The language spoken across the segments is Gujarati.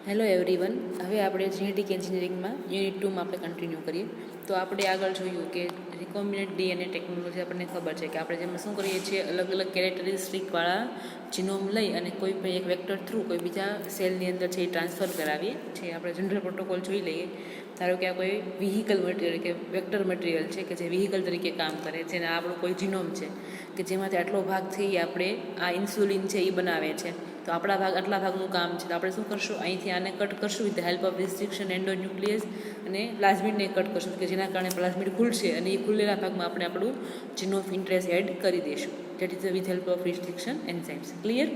Hello everyone. હવે આપણે જેનેટિક એન્જિનિયરિંગમાં યુનિટ 2માં આપણે કન્ટિન્યુ કરીએ. તો આપણે આગળ જોયું કે રિકોમ્બિનેન્ટ ડીએનએ ટેકનોલોજી આપણને ખબર છે કે આપણે જેમાં શું કરીએ છીએ, અલગ અલગ કેરેક્ટરિસ્ટિકવાળા જીનોમ લઈ અને કોઈ પણ એક વેક્ટર થ્રુ કોઈ બીજા સેલની અંદર છે એ ટ્રાન્સફર કરાવીએ છીએ. આપણે જનરલ પ્રોટોકોલ જોઈ લઈએ. ધારો કે આ કોઈ વ્હીકલ મટીરિયલ કે વેક્ટર મટીરિયલ છે કે જે વ્હીકલ તરીકે કામ કરે છે, અને આપણું કોઈ જીનોમ છે કે જેમાંથી આટલો ભાગ છે એ આપણે આ ઇન્સ્યુલિન છે એ બનાવે છે. તો આપણા ભાગ આટલા ભાગનું કામ છે, તો આપણે શું કરશું, અહીંથી આને કટ કરશું with the help of restriction endonuclease, અને પ્લાઝમિડને કટ કરશું કે જેના કારણે પ્લાઝમિડ ખુલશે અને એ ખુલેલા ભાગમાં આપણે આપણું જીન ઓફ ઇન્ટરેસ્ટ એડ કરી દઈશું. That is with help of restriction enzymes. Clear?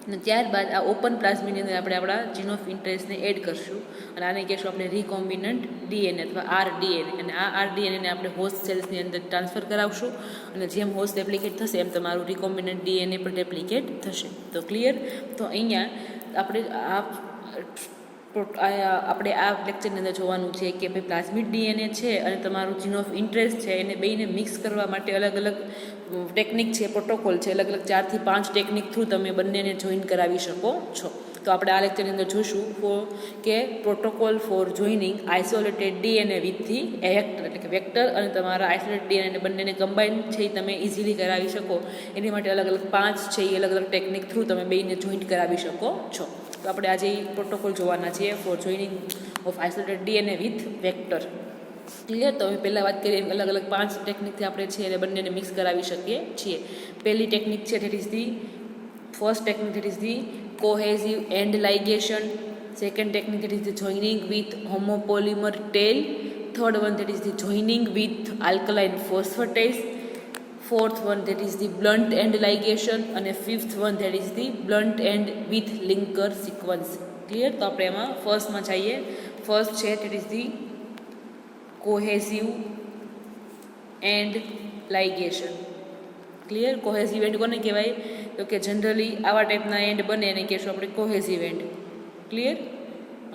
અને ત્યારબાદ આ ઓપન પ્લાઝમિડની અંદર આપણે આપણા જીન ઓફ ઇન્ટરેસ્ટને એડ કરશું અને આને કહેશું આપણે રિકોમ્બિનન્ટ ડીએનએ અથવા આરડીએનએ. અને આ આરડીએનએને આપણે હોસ્ટ સેલ્સની અંદર ટ્રાન્સફર કરાવશું, અને જેમ હોસ્ટ એપ્લિકેટ થશે એમ તમારું રિકોમ્બિનન્ટ ડીએનએ પણ એપ્લિકેટ થશે. તો ક્લિયર? તો અહીંયા આપણે આ લેક્ચરની અંદર જોવાનું છે કે ભાઈ પ્લાઝમિડ ડીએનએ છે અને તમારું જીન ઓફ ઇન્ટરેસ્ટ છે, એને બેને મિક્સ કરવા માટે અલગ અલગ ટેકનિક છે, પ્રોટોકોલ છે, અલગ અલગ 4 થી 5 ટેકનિક થ્રુ તમે બંનેને જોઈન કરાવી શકો છો. તો આપણે આ લેક્ચરની અંદર જોઈશું કે protocol for joining isolated DNA with the vector, એટલે કે વેક્ટર અને તમારા આઇસોલેટેડ ડીએનએ બંનેને કમ્બાઈન છે એ તમે ઇઝીલી કરાવી શકો એની માટે અલગ અલગ 5 છે એ અલગ અલગ ટેકનિક થ્રુ તમે બેને જોઈન્ટ કરાવી શકો છો. તો આપણે આજે પ્રોટોકોલ જોવાના છીએ four joining of isolated DNA with vector. Clear? તો હવે પહેલાં વાત કરીએ, અલગ અલગ 5 ટેકનિકથી આપણે છે એને બંનેને મિક્સ કરાવી શકીએ છીએ. પહેલી ટેકનિક છે that is the first technique, that is the cohesive end ligation. Second technique, that is the joining with homopolymer tail. Third one, that is the joining with alkaline phosphatase. Fourth one, that is the blunt end ligation. અને fifth one, that is the blunt end with linker sequence. Clear? તો આપણે એમાં ફર્સ્ટમાં જઈએ. ફર્સ્ટ છે that is the cohesive end ligation. Clear? Cohesive end કોને કહેવાય? તો કે જનરલી આવા ટાઈપના એન્ડ બને એને કહેશું આપણે કોહેઝિવ એન્ડ. ક્લિયર?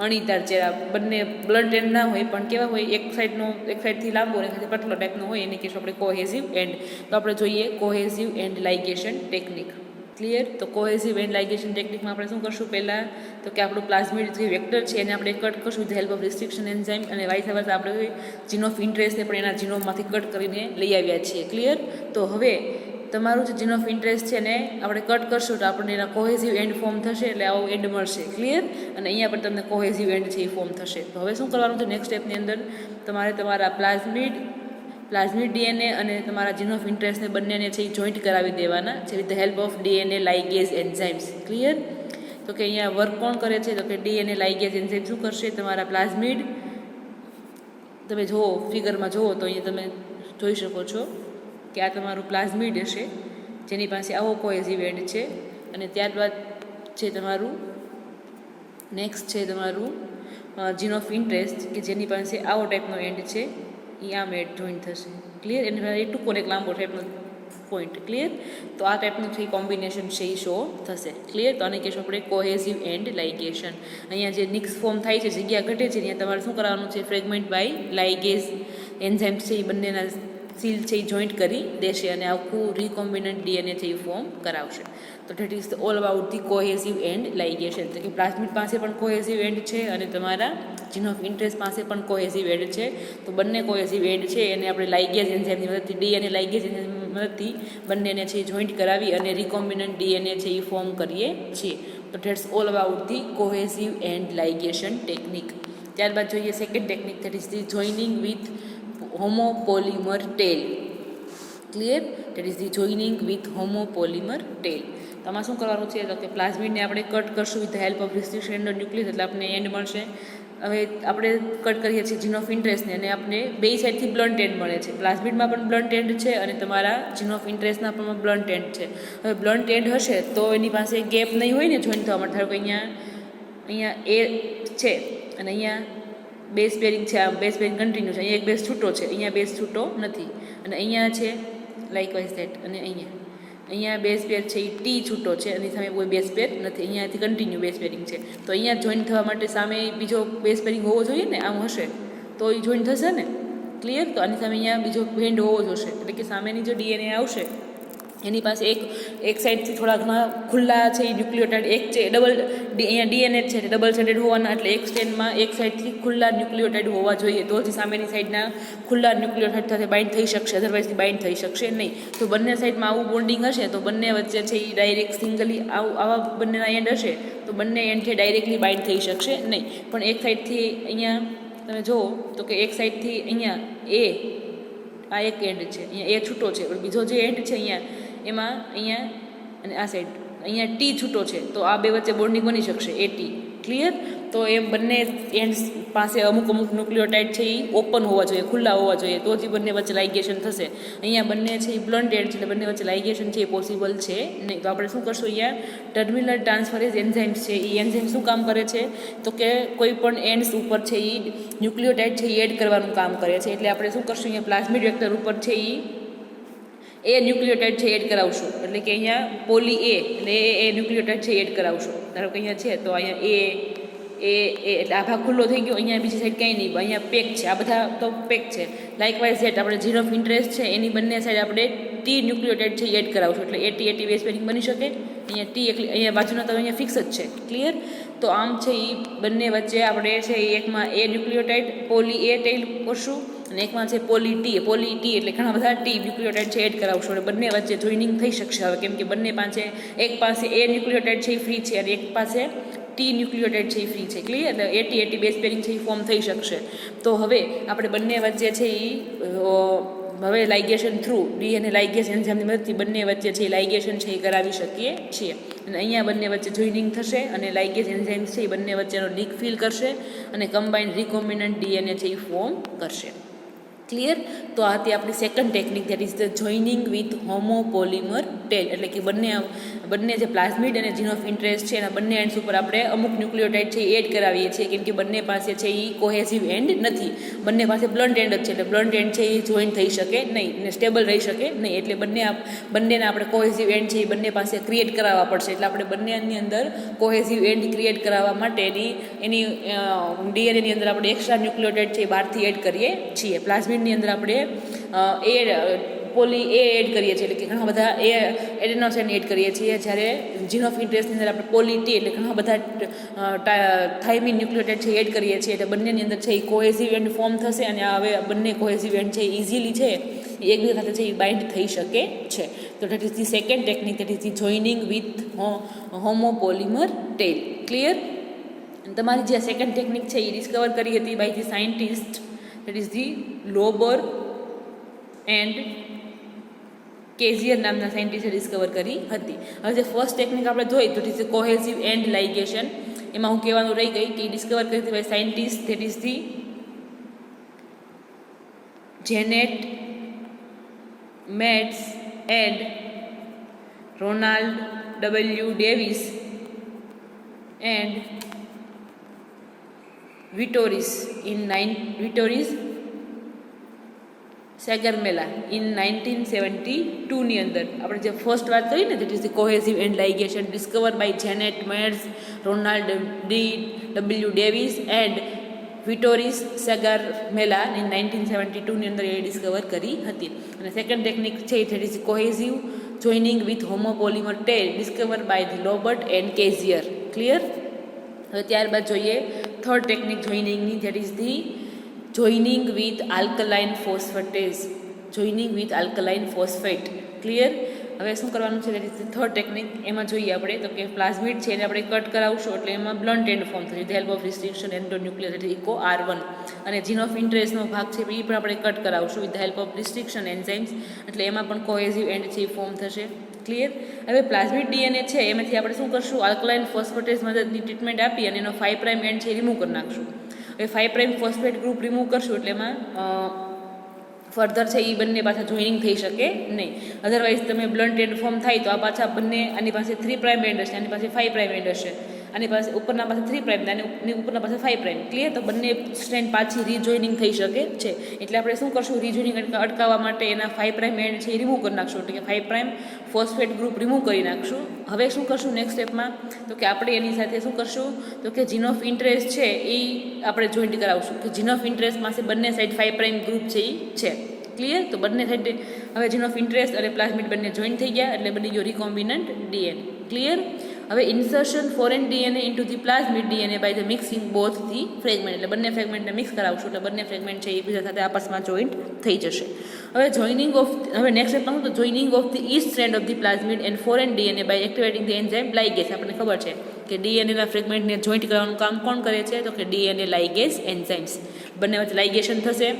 અણીદાર ચેરા, બંને બ્લન્ટ એન્ડ ના હોય પણ કેવા હોય, એક સાઈડથી લાંબો અને એક પતલો ટાઈપનો હોય એને કહેશું આપણે કોહેઝિવ એન્ડ. તો આપણે જોઈએ કોહેઝિવ એન્ડ લાઇગેશન ટેકનિક. ક્લિયર? તો કોહેઝિવ એન્ડ લાઇગેશન ટેકનિકમાં આપણે શું કરશું, પહેલાં તો કે આપણું પ્લાઝમિડ જે વેક્ટર છે એને આપણે કટ કરશું with help of restriction enzyme, અને વાઇસ વર્સા આપણે જીન ઓફ ઇન્ટરેસ્ટને પણ એના જીનોમમાંથી કટ કરીને લઈ આવ્યા છીએ. ક્લિયર? તો હવે તમારું જે જીન ઓફ ઇન્ટરેસ્ટ છે ને આપણે કટ કરશું તો આપણને એના કોહેઝિવ એન્ડ ફોર્મ થશે, એટલે આવો એન્ડ મળશે. ક્લિયર? અને અહીંયા પણ તમને કોહેઝિવ એન્ડ છે એ ફોર્મ થશે. તો હવે શું કરવાનું છે, નેક્સ્ટ સ્ટેપની અંદર તમારે તમારા પ્લાઝમિડ ડીએનએ અને તમારા જીન ઓફ ઇન્ટરેસ્ટને બંનેને છે એ જોઈન્ટ કરાવી દેવાના છે with the help of DNA ligase enzymes. Clear? તો કે અહીંયા વર્ક કોણ કરે છે, તો કે ડીએનએ લાઇગેઝ એન્ઝાઇમ શું કરશે, તમારા પ્લાઝમિડ, તમે જુઓ ફિગરમાં જુઓ તો અહીંયા તમે જોઈ શકો છો કે આ તમારું પ્લાઝમિડ હશે જેની પાસે આવો કોહેઝિવ એન્ડ છે, અને ત્યારબાદ છે તમારું નેક્સ્ટ છે તમારું જીન ઓફ ઇન્ટરેસ્ટ કે જેની પાસે આવો ટાઈપનો એન્ડ છે, એ આમ એડ જોઈન્ટ થશે. ક્લિયર? એની એ ટૂંકો એક લાંબો ટાઈપનો પોઈન્ટ. ક્લિયર? તો આ ટાઈપનું છે કોમ્બિનેશન છે એ શો થશે. ક્લિયર? તો આને કહેશું આપણે કોહેઝિવ એન્ડ લાઇગેશન. અહીંયા જે નિક્સ ફોર્મ થાય છે, જગ્યા ઘટે છે, ત્યાં તમારે શું કરવાનું છે, ફ્રેગમેન્ટ બાય લાઇગેઝ એન્ઝાઇમ્સ છે એ બંનેના સીલ છે એ જોઈન્ટ કરી દેશે અને આખું રિકોમ્બિનન્ટ ડીએનએ છે એ ફોર્મ કરાવશે. તો that is all about the cohesive end ligation. એટલે કે પ્લાઝમિડ પાસે પણ કોહેઝિવ એન્ડ છે અને તમારા જીન ઓફ ઇન્ટરેસ્ટ પાસે પણ કોહેઝિવ એન્ડ છે. તો બંને કોહેઝિવ એન્ડ છે એને આપણે લાઇગેઝ એન્ઝાઇમની મદદથી, ડીએનએ લાઇગેઝ એન્ઝાઇમની મદદથી બંનેને છે એ જોઈન્ટ કરાવી અને રિકોમ્બિનન્ટ ડીએનએ છે એ ફોર્મ કરીએ છીએ. તો that's all about the cohesive end ligation technique. ત્યારબાદ જોઈએ second technique, that is the joining with homopolymer tail. Clear? That is the joining with homopolymer tail. તો આમાં શું કરવાનું છે, તો કે પ્લાઝમિડને આપણે કટ કરશું with the help of restriction endonuclease, એટલે આપણને એન્ડ મળશે. હવે આપણે કટ કરીએ છીએ જીન ઓફ ઇન્ટરેસ્ટને અને આપણે બે સાઈડથી બ્લન્ટ એન્ડ મળે છે. પ્લાઝમિડમાં પણ બ્લન્ટ એન્ડ છે અને તમારા જીન ઓફ ઇન્ટરેસ્ટના પણ બ્લન્ટ એન્ડ છે. હવે બ્લન્ટ એન્ડ હશે તો એની પાસે ગેપ નહીં હોય ને જોઈન્ટ થવા માટે. ધારો કે અહીંયા એ છે અને અહીંયા બેઝ પેરિંગ છે, આ બેઝ પેરિંગ કન્ટિન્યુ છે, અહીંયા એક બેઝ છૂટો છે, અહીંયા બેઝ છૂટો નથી, અને અહીંયા છે લાઇકવાઇઝ ધેટ, અને અહીંયા બેઝ પેર છે એ ટી છૂટો છે અને સામે કોઈ બેઝ પેર નથી, અહીંયાથી કન્ટિન્યુ બેઝ પેરિંગ છે. તો અહીંયા જોઈન્ટ થવા માટે સામે બીજો બેઝ પેરિંગ હોવો જોઈએ ને, આમ હશે તો એ જોઈન્ટ થશે ને. ક્લિયર? તો આની સામે અહીંયા બીજો એન્ડ હોવો જોશે, એટલે કે સામેની જો ડીએનએ આવશે એની પાસે એક સાઈડથી થોડા ઘણા ખુલ્લા છે એ ન્યુક્લિયોટાઇડ, એક છે ડબલ અહીંયા ડીએનએ છે ડબલ સાઇડેડ હોવાના, એટલે એક સ્ટેન્ડમાં એક સાઈડથી ખુલ્લા ન્યુક્લિયોટાઇડ હોવા જોઈએ, તો જ સામેની સાઈડના ખુલ્લા ન્યુક્લિયોટાઇડ સાથે બાઇન્ડ થઈ શકશે, અધરવાઇઝથી બાઇન્ડ થઈ શકશે નહીં. તો બંને સાઈડમાં આવું બોન્ડિંગ હશે તો બંને વચ્ચે છે એ ડાયરેક્ટ સિંગલી આવા બંનેના એન્ડ હશે તો બંને એન્ડથી ડાયરેક્ટલી બાઇન્ડ થઈ શકશે નહીં. પણ એક સાઈડથી અહીંયા તમે જુઓ તો કે એક સાઈડથી અહીંયા આ એક એન્ડ છે, અહીંયા એ છૂટો છે, પણ બીજો જે એન્ડ છે એમાં અહીંયા અને આ સાઈડ અહીંયા ટી છૂટો છે, તો આ બે વચ્ચે બોન્ડિંગ બની શકશે એ ટી. ક્લિયર? તો એ બંને એન્ડ્સ પાસે અમુક ન્યુક્લિયોટાઇડ છે એ ઓપન હોવા જોઈએ, ખુલ્લા હોવા જોઈએ, તો જ બંને વચ્ચે લાઇગેશન થશે. અહીંયા બંને છે એ બ્લન્ટ એન્ડ છે એટલે બંને વચ્ચે લાઇગેશન છે એ પોસિબલ છે નહીં. તો આપણે શું કરશું, અહીંયા ટર્મિનલ ટ્રાન્સફરેઝ એન્ઝાઇમ્સ છે એ એન્ઝાઇમ શું કામ કરે છે તો કે કોઈ પણ એન્ડ્સ ઉપર છે એ ન્યુક્લિયોટાઇડ છે એ એડ કરવાનું કામ કરે છે. એટલે આપણે શું કરશું, અહીંયા પ્લાઝમિડ વેક્ટર ઉપર છે એ ન્યુક્લિયોટાઇડ છે એડ કરાવશું, એટલે કે અહીંયા પોલી એ એટલે એ ન્યુક્લિયોટાઇડ છે એડ કરાવશું. ધારો કે અહીંયા છે તો અહીંયા એટલે આ ભાગ ખુલ્લો થઈ ગયો, અહીંયા બીજી સાઈડ કંઈ નહીં, અહીંયા પેક છે, આ બધા તો પેક છે. લાઇકવાઇઝ જેટ આપણે ઝીરો ઓફ ઇન્ટરેસ્ટ છે એની બંને સાઈડ આપણે ટી ન્યુક્લિયોટાઇડ છે એડ કરાવશું, એટલે એટી બેઝ પેરિંગ બની શકે. અહીંયા ટી એટલે અહીંયા બાજુના તો અહીંયા ફિક્સ જ છે. ક્લિયર? તો આમ છે એ બંને વચ્ચે આપણે છે એકમાં એ ન્યુક્લિયોટાઇડ પોલી એ ટેલ કરશું અને એકમાં છે પોલી ટી એટલે ઘણા બધા ટી ન્યુક્લિયોટાઇડ છે એડ કરાવશું, અને બંને વચ્ચે જોઈનિંગ થઈ શકશે હવે, કેમ કે બંને પાસે એક પાસે એ ન્યુક્લિયોટાઇડ છે એ ફ્રી છે અને એક પાસે ટી ન્યુક્લિયોટાઇડ છે એ ફ્રી છે. ક્લિયર? એટલે એટી બેઝ પેરિંગ છે એ ફોર્મ થઈ શકશે. તો હવે આપણે બંને વચ્ચે છે એ હવે લાઇગેશન થ્રુ ડીએનએ લાઇગેસ એન્ઝાઇમની મદદથી બંને વચ્ચે છે લાઇગેશન છે એ કરાવી શકીએ છીએ, અને અહીંયા બંને વચ્ચે જોઈનિંગ થશે અને લાઇગેસ એન્ઝાઇમ્સ છે એ બંને વચ્ચેનો લિંક ફિલ કરશે અને કમ્બાઇન્ડ રિકોમ્બિનન્ટ ડીએનએ છે એ ફોર્મ કરશે. ક્લિયર? તો આ હતી આપણી second technique, that is the joining with homopolymer tail, એટલે કે બંને જે પ્લાઝમિડ અને જીન ઓફ ઇન્ટરેસ્ટ છે એના બંને એન્ડ્સ ઉપર આપણે અમુક ન્યુક્લિયોટાઇડ છે એ એડ કરાવીએ છીએ, કેમ કે બંને પાસે છે એ કોહેસિવ એન્ડ નથી, બંને પાસે બ્લન્ટ એન્ડ જ છે, એટલે બ્લન્ટ એન્ડ છે એ જોઈન થઈ શકે નહીં અને સ્ટેબલ રહી શકે નહીં, એટલે બંનેના આપણે કોહેસિવ એન્ડ છે એ બંને પાસે ક્રિએટ કરાવવા પડશે. એટલે આપણે બંનેની અંદર કોહેસિવ એન્ડ ક્રિએટ કરાવવા માટે એની ડીએનએની અંદર આપણે એક્સ્ટ્રા ન્યુક્લિયોટાઇડ છે એ બહારથી એડ કરીએ છીએ. પ્લાઝમિડની અંદર આપણે પોલી એ એડ કરીએ છીએ, એટલે કે ઘણા બધા એડેનોસાઇન એડ કરીએ છીએ, જ્યારે જીન ઓફ ઇન્ટરેસ્ટની અંદર આપણે પોલી ટી એટલે ઘણા બધા થાઇમિન ન્યુક્લિયોટાઇડ છે એડ કરીએ છીએ, એટલે બંનેની અંદર છે એ કોહેસિવ એન્ડ ફોર્મ થશે અને હવે બંને કોહેસિવ એન્ડ છે ઇઝીલી છે એકબીજા સાથે છે એ બાઇન્ડ થઈ શકે છે. તો that is the second technique, that is the joining with homopolymer tail. Clear? તમારી જે સેકન્ડ ટેકનિક છે એ ડિસ્કવર કરી હતી by the scientist, that is the Lober and Kaiser નામના સાયન્ટિસ્ટે ડિસ્કવર કરી હતી. હવે જે ફર્સ્ટ ટેકનિક આપણે જોઈ તો ઇઝ કોહેસિવ એન્ડ લાઇગેશન, એમાં હું કહેવાનું રહી ગઈ કે ડિસ્કવર કરી હતી by scientist, that is the Janet Mertz and Ronald W Davis and Vittorio Sgaramella in 1972ની અંદર આપણે જે ફર્સ્ટ વાત કરી ને, that is the cohesive end ligation discover by Janet Mertz, Ronald W Davis and Vittorio Sgaramella in 1972ની અંદર એ ડિસ્કવર કરી હતી. અને સેકન્ડ ટેકનિક છે that is cohesive joining with homopolymer tail discover by the Lober and Kaiser. Clear? હવે ત્યારબાદ જોઈએ થર્ડ ટેકનિક જોઈનિંગની, that is the joining with alkaline phosphatase, joining with alkaline phosphate. Clear? હવે શું કરવાનું છે, that is the third technique. એમાં જોઈએ આપણે તો કે પ્લાઝમિડ છે એને આપણે કટ કરાવશું એટલે એમાં બ્લન્ટ એન્ડ ફોર્મ થશે, with help of restriction endonuclease એટલે ઇકો R1, અને જીન ઓફ ઇન્ટરેસ્ટનો ભાગ છે એ પણ આપણે કટ કરાવશું with help of restriction enzymes, એટલે એમાં પણ કોહેસિવ એન્ડ છે એ ફોર્મ થશે. ક્લિયર? હવે પ્લાઝમિડ ડીએનએ છે એમાંથી આપણે શું કરશું, આલ્કલાઇન ફોસ્ફેટેઝ મદદની ટ્રીટમેન્ટ આપી અને એનો 5' એન્ડ છે એ રિમૂવ કરી નાખશું. હવે 5' ફોસ્ફેટ ગ્રુપ રિમૂવ કરશું એટલે એમાં ફર્ધર છે એ બંને પાછા જોઈનિંગ થઈ શકે નહીં, અધરવાઇઝ તમે બ્લન્ટ એન્ડ ફોર્મ થાય તો આ પાછા બંને આની પાસે 3' એન્ડ હશે, આની પાસે 5' એન્ડ હશે, આની પાસે ઉપરના પાસે 3' અને ઉપરના પાસે 5'. ક્લિયર? તો બંને સ્ટ્રેન્ડ પાછી રીજોઈનિંગ થઈ શકે છે, એટલે આપણે શું કરશું, રીજોઈનિંગ અટકાવવા માટે એના 5' એન્ડ છે એ રિમૂવ કરી નાખશું, એટલે કે 5' ફોસ્ફેટ ગ્રુપ રિમૂવ કરી નાખશું. હવે શું કરશું નેક્સ્ટ સ્ટેપમાં, તો કે આપણે એની સાથે શું કરશું, તો કે જીન ઓફ ઇન્ટરેસ્ટ છે એ આપણે જોઈન્ટ કરાવશું, કે જીન ઓફ ઇન્ટરેસ્ટ પાસે બંને સાઈડ 5' ગ્રુપ છે એ છે. ક્લિયર? તો બંને સાઈડ હવે જીન ઓફ ઇન્ટરેસ્ટ અને પ્લાઝમિડ બંને જોઈન્ટ થઈ ગયા એટલે બની ગયો રિકોમ્બિનન્ટ ડીએનએ. ક્લિયર? હવે insertion foreign DNA into the plasmid DNA by the mixing both the fragment, એટલે બંને ફ્રેગમેન્ટને મિક્સ કરાવશું એટલે બંને ફ્રેગમેન્ટ છે એકબીજા સાથે આપસમાં જોઈન્ટ થઈ જશે. હવે નેક્સ્ટ સ્ટેપમાં તો joining of the each strand of the plasmid and foreign DNA by activating the enzyme ligase. આપણને ખબર છે કે ડીએનએના ફ્રેગમેન્ટને જોઈન્ટ કરવાનું કામ કોણ કરે છે? તો કે ડીએનએ લાઇગેસ એન્ઝાઇમ્સ. બંને વચ્ચે લાઇગેશન થશે.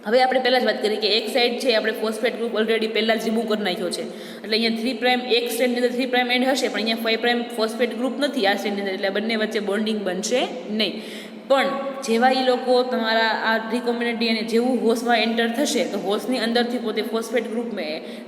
હવે આપણે પહેલાં જ વાત કરીએ કે એક સાઈડ છે આપણે ફોસ્ફેટ ગ્રુપ ઓલરેડી પહેલાં જ રિમૂવ કરી નાખ્યો છે એટલે અહીંયા 3' એક સ્ટ્રેન્ડની અંદર 3' એન્ડ હશે પણ અહીંયા 5' ફોસ્ફેટ ગ્રુપ નથી આ સ્ટ્રેન્ડની અંદર, એટલે બંને વચ્ચે બોન્ડિંગ બનશે નહીં. પણ જેવા એ લોકો તમારા આ રિકોમ્બિનન્ટ ડીએનએ જેવું હોસ્ટમાં એન્ટર થશે તો હોસ્ટની અંદરથી પોતે ફોસ્ફેટ ગ્રુપ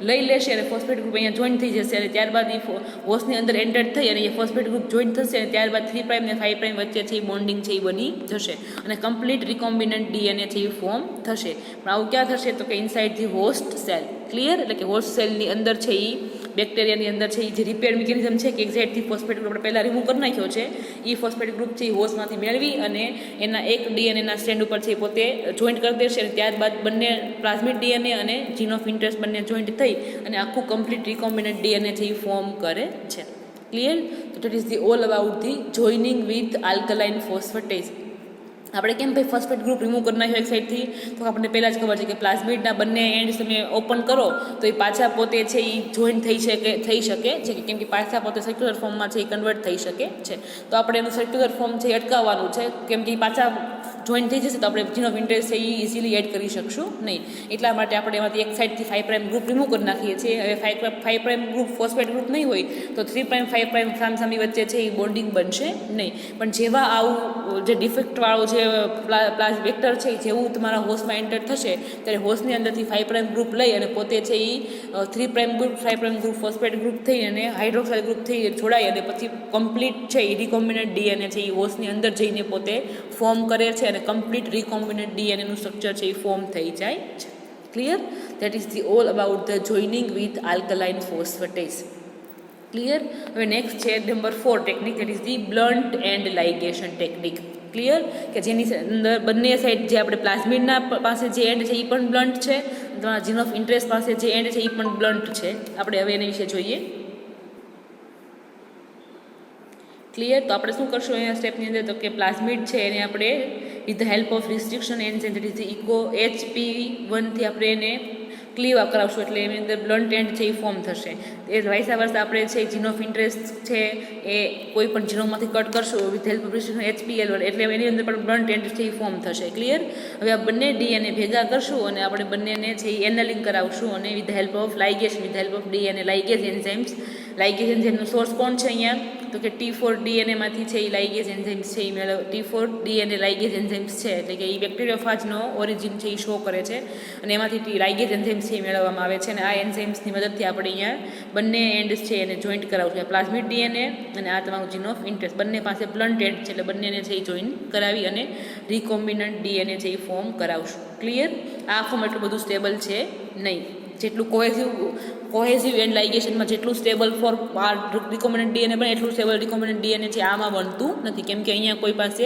લઈ લેશે અને ફોસ્ફેટ ગ્રુપ અહીંયા જોઈન્ટ થઈ જશે અને ત્યારબાદ એ હોસ્ટની અંદર એન્ટર થઈ અને એ ફોસ્ફેટ ગ્રુપ જોઈન્ટ થશે અને ત્યારબાદ 3' ને 5' વચ્ચે છે એ બોન્ડિંગ છે એ બની જશે અને કમ્પ્લીટ રિકોમ્બિનન્ટ ડીએનએ છે એ ફોર્મ થશે. પણ આવું ક્યાં થશે? તો કે inside the host cell. Clear? એટલે કે હોસ્ટ સેલની અંદર છે એ બેક્ટેરિયાની અંદર છે એ જે રિપેર મિકેનિઝમ છે કે એક્ઝેક્ટથી ફોસ્ફેટ ગ્રુપ આપણે પહેલાં રિમૂવ કરી નાખ્યો છે એ ફોસ્ફેટ ગ્રુપ છે એ હોસ્ટમાંથી મેળવી અને એના એક ડીએનએના સ્ટેન્ડ ઉપર છે પોતે જોઈન્ટ કરી દેશે અને ત્યારબાદ બંને પ્લાઝમિડ ડીએનએ અને જીન ઓફ ઇન્ટરેસ્ટ બંને જોઈન્ટ થઈ અને આખું કમ્પ્લીટ રિકોમ્બિનન્ટ ડીએનએ છે એ ફોર્મ કરે છે. ક્લિયર? તો that is the all about the joining with alkaline phosphatase. આપણે કેમ ભાઈ ફોસ્ફેટ ગ્રુપ રિમૂવ કરી નાખ્યો એક સાઈડથી? તો આપણને પહેલાં જ ખબર છે કે પ્લાઝમિડના બંને એન્ડ તમે ઓપન કરો તો એ પાછા પોતે છે એ જોઈન્ટ થઈ શકે છે કેમ કે પાછા પોતે સર્ક્યુલર ફોર્મમાં છે એ કન્વર્ટ થઈ શકે છે. તો આપણે એનું સર્ક્યુલર ફોર્મ છે એ અટકાવવાનું છે કેમ કે પાછા જોઈન્ટ થઈ જશે તો આપણે જીન ઓફ ઇન્ટરેસ્ટ છે એ ઇઝીલી એડ કરી શકશું નહીં. એટલા માટે આપણે એમાંથી એક સાઈડથી 5' ગ્રુપ રિમૂવ કરી નાખીએ છીએ. હવે 5' ગ્રુપ ફોસ્ફેટ ગ્રુપ નહીં હોય તો 3' 5' સામસામી વચ્ચે છે એ બોન્ડિંગ બનશે નહીં. પણ જેવા આવું જે ડિફેક્ટવાળું જે વેક્ટર છે જેવું તમારા હોસ્ટમાં એન્ટર થશે ત્યારે હોસ્ટની અંદરથી 5' ગ્રુપ લઈ અને પોતે છે એ 3' ગ્રુપ 5' ગ્રુપ ફોસ્ફેટ ગ્રુપ થઈ અને હાઇડ્રોક્સાઇલ ગ્રુપ થઈ જોડાય અને પછી કમ્પ્લીટ છે એ રિકોમ્બિનન્ટ ડીએનએ છે એ હોસ્ટની અંદર જઈને પોતે ફોર્મ કરે છે અને કમ્પ્લીટ રિકોમ્બિનન્ટ ડીએનએનું સ્ટ્રક્ચર છે એ ફોર્મ થઈ જાય છે. Clear? That is the all about the joining with alkaline phosphatase. Clear? હવે નેક્સ્ટ છે number 4 technique, that is the blunt end ligation technique. Clear? કે જેની અંદર બંને સાઈડ જે આપણે પ્લાઝમિડના પાસે જે એન્ડ છે એ પણ બ્લન્ટ છે, તમારા જીન ઓફ ઇન્ટરેસ્ટ પાસે જે એન્ડ છે એ પણ બ્લન્ટ છે. આપણે હવે એના વિશે જોઈએ. ક્લિયર? તો આપણે શું કરશું અહીંયા સ્ટેપની અંદર? તો કે પ્લાઝમિડ છે એને આપણે with the help of restriction and that is eco HP1 થી આપણે એને ક્લીવ કરાવશું એટલે એની અંદર બ્લન્ટ એન્ડ છે એ ફોર્મ થશે. એ વાઇસા વર્ષ આપણે છે જીન ઓફ ઇન્ટરેસ્ટ છે એ કોઈ પણ જીનોમાંથી કટ કરશું with help of restriction HPL એટલે એની અંદર પણ બ્લન્ટ એન્ડ છે એ ફોર્મ થશે. ક્લિયર? હવે આ બંને ડીએનએ ભેગા કરશું અને આપણે બંનેને છે એ એનલિંગ કરાવશું અને with help of ligation with help of DNA ligase enzymes. Ligase એન્ઝાઇમનો સોર્સ કોણ છે અહીંયા? તો કે T4 ડીએનએમાંથી છે એ લાઇગેઝ એન્ઝાઇમ્સ છે એ T4 ડીએનએ લાઇગેઝ એન્ઝાઇમ્સ છે એટલે કે એ બેક્ટેરિયોફાજનો ઓરિજિન છે એ શો કરે છે અને એમાંથી લાઇગેઝ એન્ઝાઇમ્સ છે એ મેળવવામાં આવે છે અને આ એન્ઝાઇમ્સની મદદથી આપણે અહીંયા બંને એન્ડ્સ છે એને જોઈન્ટ કરાવશું. પ્લાઝમિડ ડીએનએ અને આ તમારું જીન ઓફ ઇન્ટરેસ્ટ બંને પાસે બ્લન્ટ એન્ડ છે એટલે બંનેને છે એ જોઈન્ટ કરાવી અને રિકોમ્બિનન્ટ ડીએનએ છે એ ફોર્મ કરાવશું. ક્લિયર? આ ફોર્મ એટલું બધું સ્ટેબલ છે નહીં. જેટલું કોહેઝિવ એન્ડ લાઇગેશનમાં જેટલું સ્ટેબલ ફોર રિકોમ્બિનન્ટ ડીએનએ બને એટલું સ્ટેબલ રિકોમ્બિનન્ટ ડીએનએ છે આમાં બનતું નથી કેમ કે અહીંયા કોઈ પાસે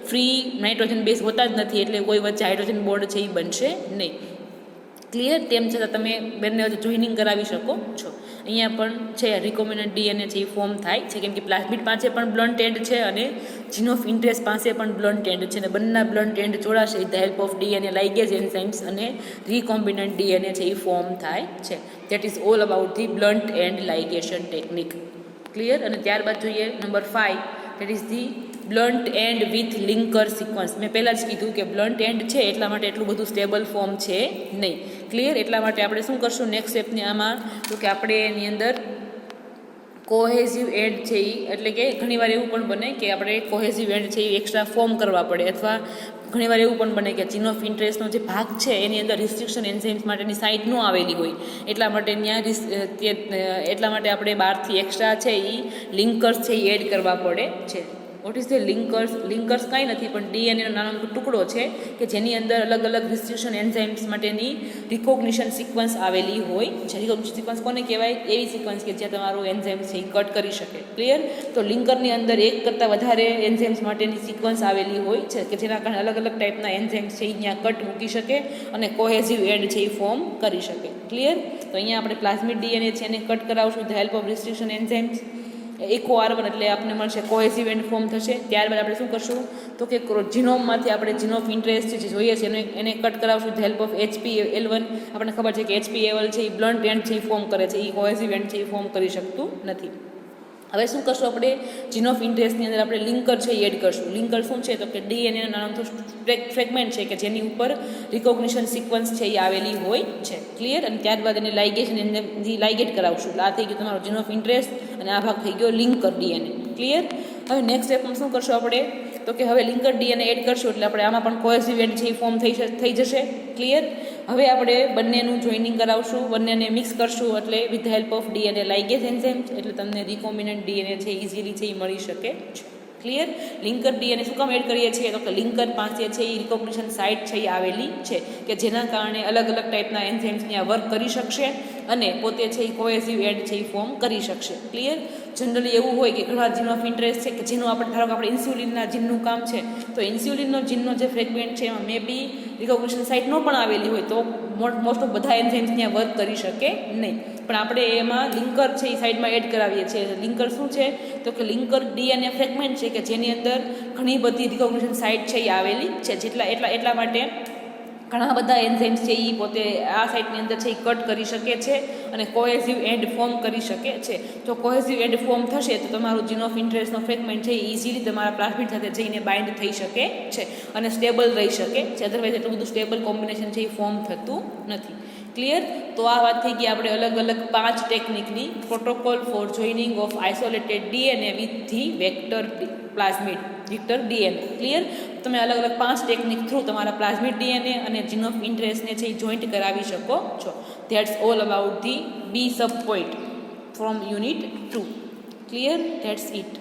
ફ્રી નાઇટ્રોજન બેઝ હોતા જ નથી એટલે કોઈ વચ્ચે હાઇડ્રોજન બોન્ડ છે એ બનશે નહીં. ક્લિયર? તેમ છતાં તમે બંને વચ્ચે જોઈનિંગ કરાવી શકો છો. અહીંયા પણ છે રિકોમ્બિનન્ટ ડીએનએ છે એ ફોર્મ થાય છે કેમ કે પ્લાઝમિડ પાસે પણ બ્લન્ટ એન્ડ છે અને જીન ઓફ ઇન્ટરેસ્ટ પાસે પણ બ્લન્ટ એન્ડ છે અને બંનેના બ્લન્ટ એન્ડ જોડાશે with the help of DNA ligase enzymes અને રિકોમ્બિનન્ટ ડીએનએ છે એ ફોર્મ થાય છે. That is all about the blunt end ligation technique. Clear? અને ત્યારબાદ જોઈએ number 5, that is the blunt end with linker sequence. મેં પહેલાં જ કીધું કે બ્લન્ટ એન્ડ છે એટલા માટે એટલું બધું સ્ટેબલ ફોર્મ છે નહીં. ક્લિયર? એટલા માટે આપણે શું કરશું નેક્સ્ટ સ્ટેપની આમાં? તો કે આપણે એની અંદર કોહેઝિવ એન્ડ છે એ એટલે કે ઘણીવાર એવું પણ બને કે આપણે કોહેઝિવ એન્ડ છે એ એક્સ્ટ્રા ફોર્મ કરવા પડે અથવા ઘણીવાર એવું પણ બને કે જીન ઓફ ઇન્ટરેસ્ટનો જે ભાગ છે એની અંદર રિસ્ટ્રિક્શન એન્ઝાઇમ્સ માટેની સાઇટ ન આવેલી હોય એટલા માટે એટલા માટે આપણે બહારથી એક્સ્ટ્રા છે એ લિંકર્સ છે એ એડ કરવા પડે છે. What is the linkers? Linkers કાંઈ નથી પણ ડીએનએનો નાનો ટુકડો છે કે જેની અંદર અલગ અલગ રિસ્ટિટ્યુશન એન્ઝાઇમ્સ માટેની રિકોગ્નિશન સિક્વન્સ આવેલી હોય છે. રિકોગ્નિશન સિક્વન્સ કોને કહેવાય? એવી સિક્વન્સ કે જ્યાં તમારું એન્ઝાઇમ છે એ કટ કરી શકે. ક્લિયર? તો લિંકરની અંદર એક કરતાં વધારે એન્ઝાઇમ્સ માટેની સિક્વન્સ આવેલી હોય છે કે જેના કારણે અલગ અલગ ટાઈપના એન્ઝાઇમ્સ છે એ ત્યાં કટ મૂકી શકે અને કોહેઝિવ એન્ડ છે એ ફોર્મ કરી શકે. ક્લિયર? તો અહીંયા આપણે પ્લાઝમિડ ડીએનએ છે એને કટ કરાવશું with help of restriction enzymes. Eco R1 એટલે આપણને મળશે કોહેઝિવ એન્ડ ફોર્મ થશે. ત્યારબાદ આપણે શું કરશું તો કે જીનોમમાંથી આપણે જીન ઓફ ઇન્ટરેસ્ટ જે જોઈએ છે એને કટ કરાવશું વિથ હેલ્પ ઓફ HPL1. આપણને ખબર છે કે HPL છે એ બ્લન્ટ એન્ડ છે એ ફોર્મ કરે છે, એ કોહેઝિવ એન્ડ છે એ ફોર્મ કરી શકતું નથી. હવે શું કરશું આપણે જીન ઓફ ઇન્ટરેસ્ટની અંદર આપણે લિંકર છે એ એડ કરશું. લિંકર શું છે તો કે ડીએનએનો નાનો ફ્રેગમેન્ટ છે કે જેની ઉપર રિકોગ્નિશન સિક્વન્સ છે એ આવેલી હોય છે. ક્લિયર? અને ત્યારબાદ એને લાઇગેશન લાઇગેટ કરાવશું. આ થઈ ગયું તમારો જીન ઓફ ઇન્ટરેસ્ટ અને આ ભાગ થઈ ગયો લિંકર ડીએનએ. ક્લિયર? હવે નેક્સ્ટ સ્ટેપમાં શું કરશું આપણે તો કે હવે લિંકર ડીએનએ એડ કરશું એટલે આપણે આમાં પણ કોહેઝિવ એન્ડ છે એ ફોર્મ થઈ જશે. ક્લિયર? હવે આપણે બંનેનું જોઈનિંગ કરાવશું, બંનેને મિક્સ કરશું એટલે with help of DNA ligase enzyme એટલે તમને રિકોમ્બિનન્ટ ડીએનએ છે ઇઝીલી છે એ મળી શકે છે. ક્લિયર? લિંકર ડીએનએ શું કામ એડ કરીએ છીએ તો કે લિંકર પાસે છે એ રિકોગ્નિશન સાઇટ છે એ આવેલી છે કે જેના કારણે અલગ અલગ ટાઈપના એન્ઝાઇમ્સ ત્યાં વર્ક કરી શકશે અને પોતે છે એ કોહેઝિવ એન્ડ છે એ ફોર્મ કરી શકશે. ક્લિયર? જનરલી એવું હોય કે ઘણા જીન ઓફ ઇન્ટરેસ્ટ છે કે જેનું આપણે ધારો કે આપણે ઇન્સ્યુલિનના જીનનું કામ છે તો ઇન્સ્યુલિનનો જીનનો જે ફ્રેગમેન્ટ છે એમાં મે બી રિકોગ્નિશન સાઇટ ન પણ આવેલી હોય તો મોસ્ટ ઓફ બધા એન્ઝાઇમ્સ ત્યાં વર્ક કરી શકે નહીં. પણ આપણે એમાં લિંકર છે એ સાઈડમાં એડ કરાવીએ છીએ. લિંકર શું છે તો કે લિંકર ડીએનએ ફ્રેગમેન્ટ છે કે જેની અંદર ઘણી બધી રિકોગ્નિશન સાઇટ છે એ આવેલી છે. એટલા માટે ઘણા બધા એન્ઝાઇમ્સ છે એ પોતે આ સાઇટની અંદર છે એ કટ કરી શકે છે અને કોહેઝિવ એન્ડ ફોર્મ કરી શકે છે. જો કોહેઝિવ એન્ડ ફોર્મ થશે તો તમારું જીન ઓફ ઇન્ટરેસ્ટનો ફ્રેગમેન્ટ છે એ ઇઝીલી તમારા પ્લાઝમિડ સાથે જઈને બાઇન્ડ થઈ શકે છે અને સ્ટેબલ રહી શકે છે. અધરવાઇઝ એટલું બધું સ્ટેબલ કોમ્બિનેશન છે એ ફોર્મ થતું નથી. ક્લિયર? તો આ વાત થઈ ગઈ આપણે અલગ અલગ 5 ટેકનિકની protocol for joining of isolated DNA with the vector plasmid vector DNA. Clear? તમે અલગ અલગ 5 ટેકનિક થ્રુ તમારા પ્લાઝમિડ ડીએનએ અને જીન ઓફ ઇન્ટરેસ્ટને છે એ જોઈન્ટ કરાવી શકો છો. That's all about the B sub point from unit 2. Clear? That's it.